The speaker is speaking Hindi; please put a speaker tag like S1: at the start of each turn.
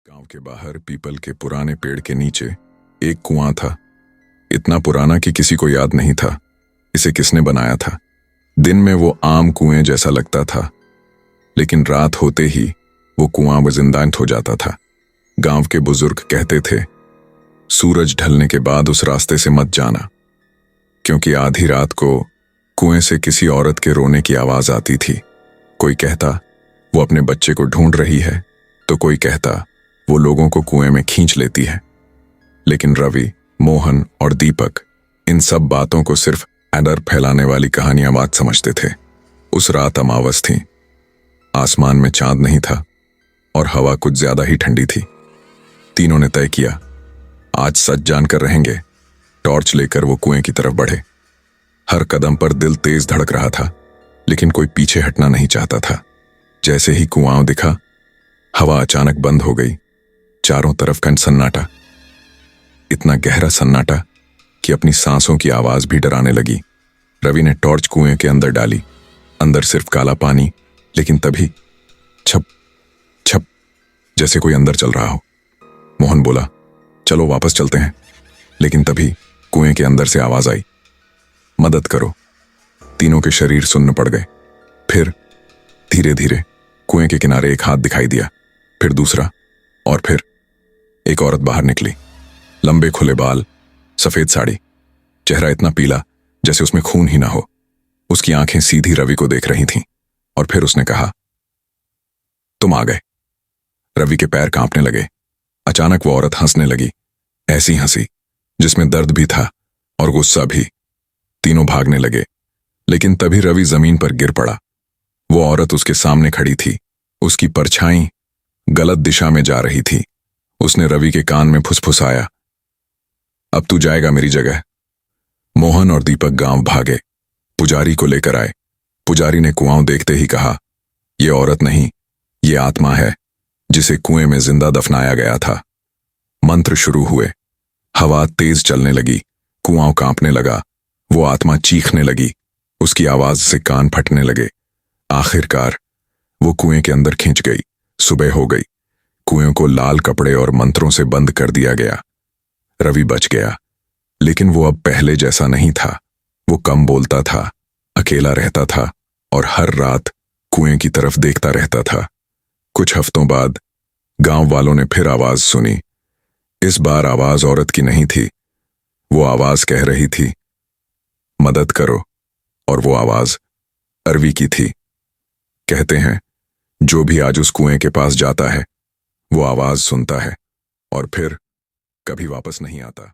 S1: गांव के बाहर पीपल के पुराने पेड़ के नीचे एक कुआं था। इतना पुराना कि किसी को याद नहीं था इसे किसने बनाया था। दिन में वो आम कुएं जैसा लगता था, लेकिन रात होते ही वो कुआं जिंदा हो जाता था। गांव के बुजुर्ग कहते थे, सूरज ढलने के बाद उस रास्ते से मत जाना, क्योंकि आधी रात को कुएं से किसी औरत के रोने की आवाज आती थी। कोई कहता वो अपने बच्चे को ढूंढ रही है, तो कोई कहता वो लोगों को कुएं में खींच लेती है। लेकिन रवि, मोहन और दीपक इन सब बातों को सिर्फ डर फैलाने वाली कहानियां बात समझते थे। उस रात अमावस थी, आसमान में चांद नहीं था और हवा कुछ ज्यादा ही ठंडी थी। तीनों ने तय किया, आज सच जानकर रहेंगे। टॉर्च लेकर वो कुएं की तरफ बढ़े। हर कदम पर दिल तेज धड़क रहा था, लेकिन कोई पीछे हटना नहीं चाहता था। जैसे ही कुआं दिखा, हवा अचानक बंद हो गई। चारों तरफ का सन्नाटा, इतना गहरा सन्नाटा कि अपनी सांसों की आवाज भी डराने लगी। रवि ने टॉर्च कुएं के अंदर डाली। अंदर सिर्फ काला पानी, लेकिन तभी छप छप जैसे कोई अंदर चल रहा हो। मोहन बोला, चलो वापस चलते हैं। लेकिन तभी कुएं के अंदर से आवाज आई, मदद करो। तीनों के शरीर सुन्न पड़ गए। फिर धीरे धीरे कुएं के किनारे एक हाथ दिखाई दिया, फिर दूसरा, और फिर एक औरत बाहर निकली। लंबे खुले बाल, सफेद साड़ी, चेहरा इतना पीला जैसे उसमें खून ही ना हो। उसकी आंखें सीधी रवि को देख रही थीं, और फिर उसने कहा, तुम आ गए। रवि के पैर कांपने लगे। अचानक वो औरत हंसने लगी, ऐसी हंसी जिसमें दर्द भी था और गुस्सा भी। तीनों भागने लगे, लेकिन तभी रवि जमीन पर गिर पड़ा। वो औरत उसके सामने खड़ी थी। उसकी परछाई गलत दिशा में जा रही थी। उसने रवि के कान में फुसफुसाया, अब तू जाएगा मेरी जगह। मोहन और दीपक गांव भागे, पुजारी को लेकर आए। पुजारी ने कुआं देखते ही कहा, यह औरत नहीं, ये आत्मा है जिसे कुएं में जिंदा दफनाया गया था। मंत्र शुरू हुए। हवा तेज चलने लगी। कुआं कांपने लगा। वो आत्मा चीखने लगी। उसकी आवाज से कान फटने लगे। आखिरकार वो कुएं के अंदर खिंच गई। सुबह हो गई। कुएं को लाल कपड़े और मंत्रों से बंद कर दिया गया। रवि बच गया, लेकिन वो अब पहले जैसा नहीं था। वो कम बोलता था, अकेला रहता था और हर रात कुएं की तरफ देखता रहता था। कुछ हफ्तों बाद गांव वालों ने फिर आवाज सुनी। इस बार आवाज औरत की नहीं थी। वो आवाज कह रही थी, मदद करो, और वो आवाज अरवी की थी। कहते हैं, जो भी आज उस कुएं के पास जाता है वो आवाज सुनता है और फिर कभी वापस नहीं आता।